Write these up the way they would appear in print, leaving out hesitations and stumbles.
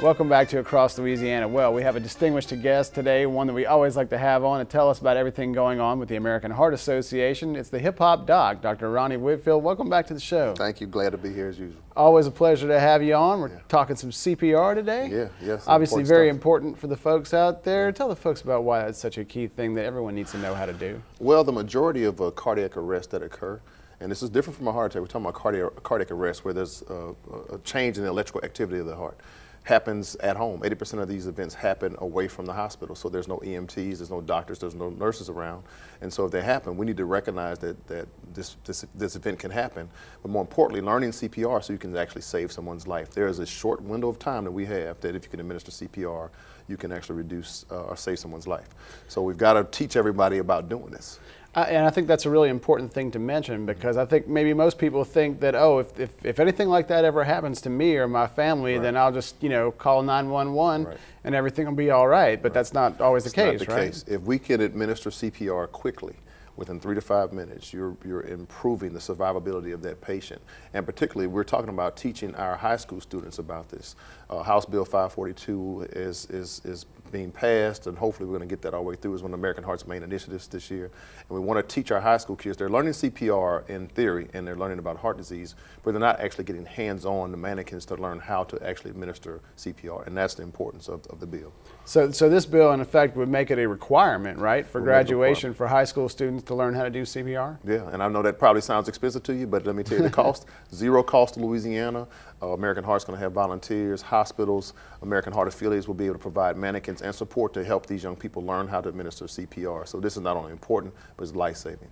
Welcome back to Across Louisiana. Well, we have a distinguished guest today, one that we always like to have on to tell us about everything going on with the American Heart Association. It's the hip-hop doc, Dr. Ronnie Whitfield. Welcome back to the show. Thank you. Glad to be here as usual. Always a pleasure to have you on. We're talking some CPR today. Yes. Obviously very important for the folks out there. Tell the folks about why that's such a key thing that everyone needs to know how to do. Well, the majority of cardiac arrests that occur, and this is different from a heart attack, we're talking about cardiac arrest where there's a change in the electrical activity of the heart, happens at home. 80% of these events happen away from the hospital, so there's no EMTs, there's no doctors, there's no nurses around. And so if they happen, we need to recognize that this event can happen, but more importantly, learning CPR so you can actually save someone's life. There is a short window of time that we have that if you can administer CPR, you can actually reduce or save someone's life. So we've got to teach everybody about doing this. And I think that's a really important thing to mention, because I think maybe most people think that, oh, if anything like that ever happens to me or my family, then I'll just, call 911 and everything will be all right. But that's not always the case, right? Not the case. If we can administer CPR quickly, within 3 to 5 minutes, you're improving the survivability of that patient. And particularly, we're talking about teaching our high school students about this. House Bill 542 is being passed, and hopefully we're going to get that all the way through. It's one of American Heart's main initiatives this year. And we want to teach our high school kids, they're learning CPR in theory, and they're learning about heart disease, but they're not actually getting hands-on the mannequins to learn how to actually administer CPR, and that's the importance of the bill. So this bill, in effect, would make it a requirement, right, for graduation for high school students to learn how to do CPR? Yeah, and I know that probably sounds expensive to you, but let me tell you the cost. Zero cost to Louisiana. American Heart's going to have volunteers, hospitals, American Heart affiliates will be able to provide mannequins and support to help these young people learn how to administer CPR. So this is not only important, but it's life-saving.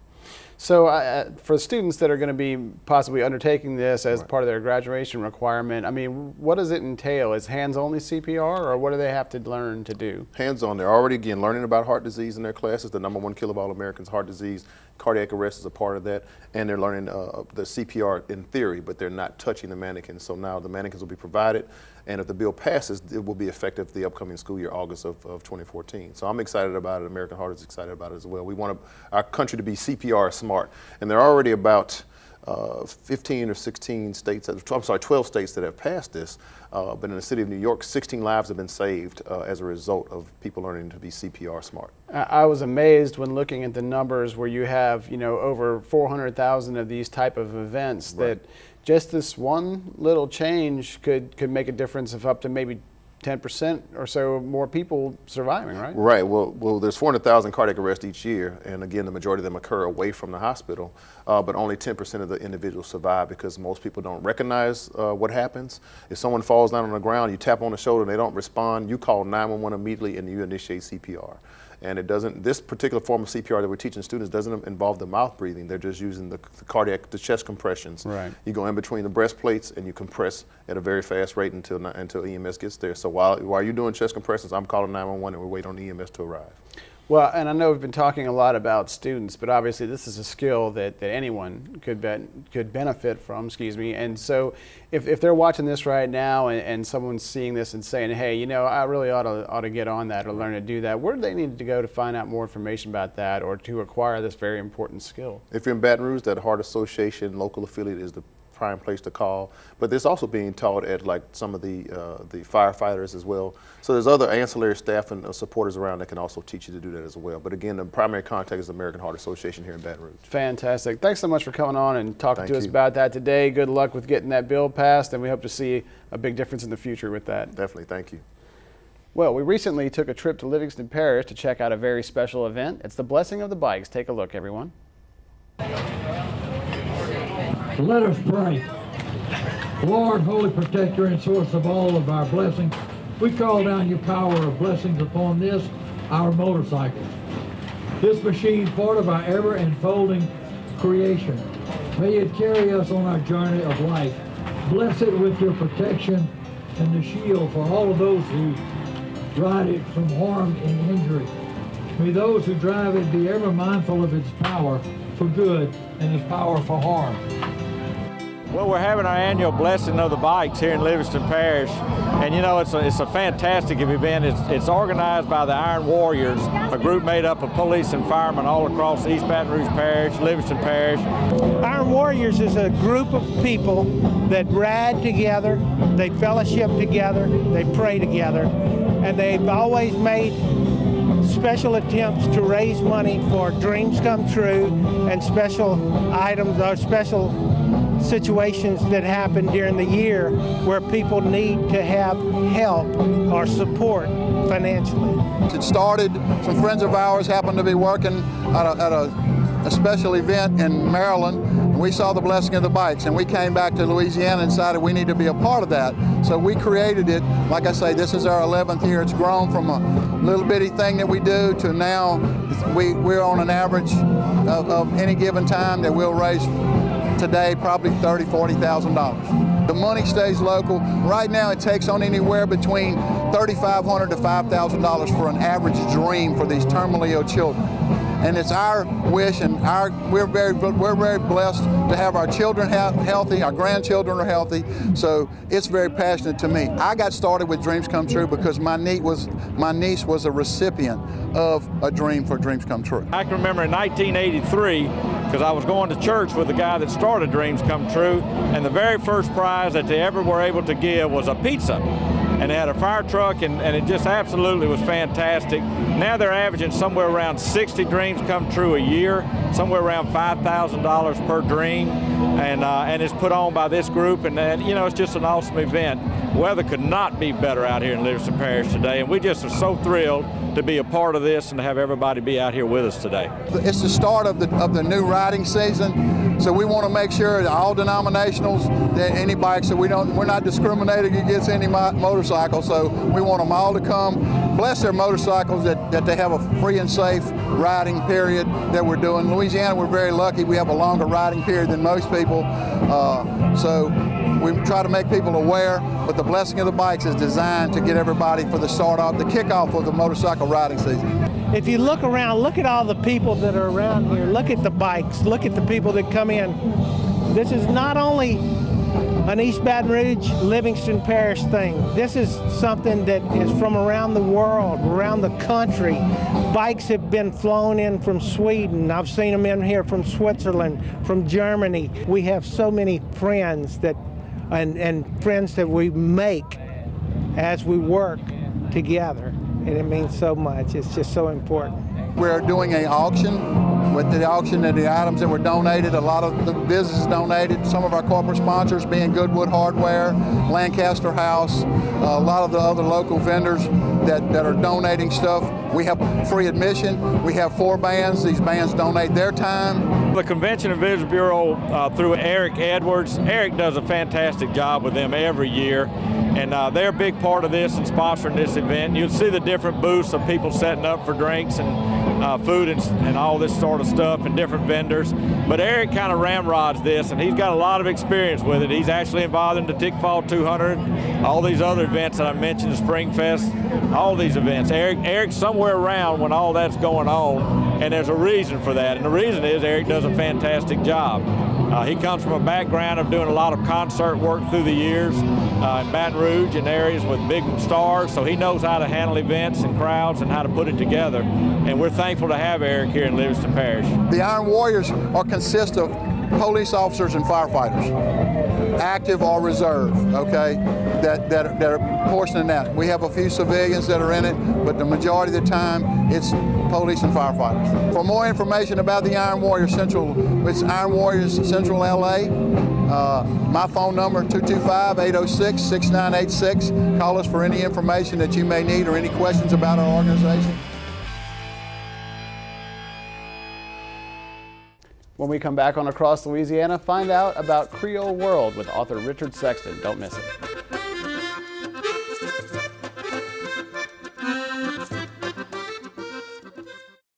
So for students that are going to be possibly undertaking this as part of their graduation requirement, I mean, what does it entail? Is hands-only CPR, or what do they have to learn to do? Hands-on. They're already, again, learning about heart disease in their classes. The #1 killer of all Americans, heart disease. Cardiac arrest is a part of that, and they're learning the CPR in theory, but they're not touching the mannequins. So now the mannequins will be provided, and if the bill passes, it will be effective the upcoming school year, August of 2014. So I'm excited about it. American Heart is excited about it as well. We want our country to be CPR smart, and there are already about 15 or 16 states, 12 states that have passed this, but in the city of New York, 16 lives have been saved as a result of people learning to be CPR smart. I was amazed when looking at the numbers where you have, over 400,000 of these type of events that just this one little change could make a difference of up to maybe 10% or so more people surviving, right? Right. Well, there's 400,000 cardiac arrests each year, and again, the majority of them occur away from the hospital, but only 10% of the individuals survive because most people don't recognize what happens. If someone falls down on the ground, you tap on the shoulder and they don't respond, you call 911 immediately and you initiate CPR. And this particular form of CPR that we're teaching students doesn't involve the mouth breathing. They're just using the chest compressions. Right. You go in between the breastplates and you compress at a very fast rate until EMS gets there. So while you're doing chest compressions, I'm calling 911 and we wait on EMS to arrive. Well, and I know we've been talking a lot about students, but obviously this is a skill that anyone could benefit from, and so if they're watching this right now and someone's seeing this and saying, hey, I really ought to get on that or learn to do that, where do they need to go to find out more information about that or to acquire this very important skill? If you're in Baton Rouge, that Heart Association local affiliate is the prime place to call, but there's also being taught at like some of the firefighters as well. So there's other ancillary staff and supporters around that can also teach you to do that as well. But again, the primary contact is the American Heart Association here in Baton Rouge. Fantastic. Thanks so much for coming on and talking to us about that today. Good luck with getting that bill passed, and we hope to see a big difference in the future with that. Definitely. Thank you. Well, we recently took a trip to Livingston Parish to check out a very special event. It's the Blessing of the Bikes. Take a look, everyone. Let us pray. Lord, holy protector and source of all of our blessings, we call down your power of blessings upon this, our motorcycles. This machine, part of our ever-unfolding creation. May it carry us on our journey of life. Bless it with your protection and the shield for all of those who ride it from harm and injury. May those who drive it be ever mindful of its power for good and its power for harm. Well, we're having our annual Blessing of the Bikes here in Livingston Parish, and you know, it's a fantastic event. It's organized by the Iron Warriors, a group made up of police and firemen all across East Baton Rouge Parish, Livingston Parish. Iron Warriors is a group of people that ride together, they fellowship together, they pray together, and they've always made special attempts to raise money for dreams come true and special items or special situations that happen during the year where people need to have help or support financially. It started, some friends of ours happened to be working at a special event in Maryland, and we saw the Blessing of the Bikes, and we came back to Louisiana and decided we need to be a part of that. So we created it. Like I say, this is our 11th year. It's grown from a little bitty thing that we do to now we're on an average of any given time that we'll raise today probably $30,000, $40,000. The money stays local. Right now it takes on anywhere between $3,500 to $5,000 for an average dream for these terminally ill children. And it's our wish, and we're very blessed to have our children healthy, our grandchildren are healthy, so it's very passionate to me. I got started with Dreams Come True because my niece was a recipient of a dream for Dreams Come True. I can remember in 1983, because I was going to church with the guy that started Dreams Come True, and the very first prize that they ever were able to give was a pizza. And they had a fire truck, and it just absolutely was fantastic. Now they're averaging somewhere around 60 dreams come true a year, somewhere around $5,000 per dream, and it's put on by this group, and you know, it's just an awesome event. Weather could not be better out here in Livingston Parish today, and we just are so thrilled to be a part of this and to have everybody be out here with us today. It's the start of the new riding season, so we want to make sure that all denominationals, that any bikes, so we're not discriminating against any motorcycle, so we want them all to come, bless their motorcycles, that they have a free and safe riding period that we're doing. In Louisiana, we're very lucky. We have a longer riding period than most people, so we try to make people aware, but the Blessing of the Bikes is designed to get everybody for the kickoff of the motorcycle riding season. If you look around, look at all the people that are around here, look at the bikes, look at the people that come in. This is not only an East Baton Rouge, Livingston Parish thing. This is something that is from around the world, around the country. Bikes have been flown in from Sweden. I've seen them in here from Switzerland, from Germany. We have so many friends and friends that we make as we work together, and it means so much. It's just so important. We're doing an auction. With the auction and the items that were donated, a lot of the businesses donated, some of our corporate sponsors being Goodwood Hardware, Lancaster House, a lot of the other local vendors that are donating stuff. We have free admission. We have 4 bands. These bands donate their time. The Convention and Visitors Bureau, through Eric Edwards, Eric does a fantastic job with them every year, and they're a big part of this and sponsoring this event. You'll see the different booths of people setting up for drinks and food and all this sort of stuff and different vendors. But Eric kind of ramrods this, and he's got a lot of experience with it. He's actually involved in the Tickfall 200, all these other events that I mentioned, the Spring Fest, all these events. Eric's somewhere around when all that's going on, and there's a reason for that. And the reason is Eric does a fantastic job. He comes from a background of doing a lot of concert work through the years in Baton Rouge and areas with big stars, so he knows how to handle events and crowds and how to put it together. And we're thankful to have Eric here in Livingston Parish. The Iron Warriors consist of police officers and firefighters, active or reserve, okay, that are portioning that. We have a few civilians that are in it, but the majority of the time it's police and firefighters. For more information about the Iron Warriors Central, it's Iron Warriors Central LA. My phone number 225-806-6986. Call us for any information that you may need or any questions about our organization. When we come back on Across Louisiana, find out about Creole World with author Richard Sexton. Don't miss it.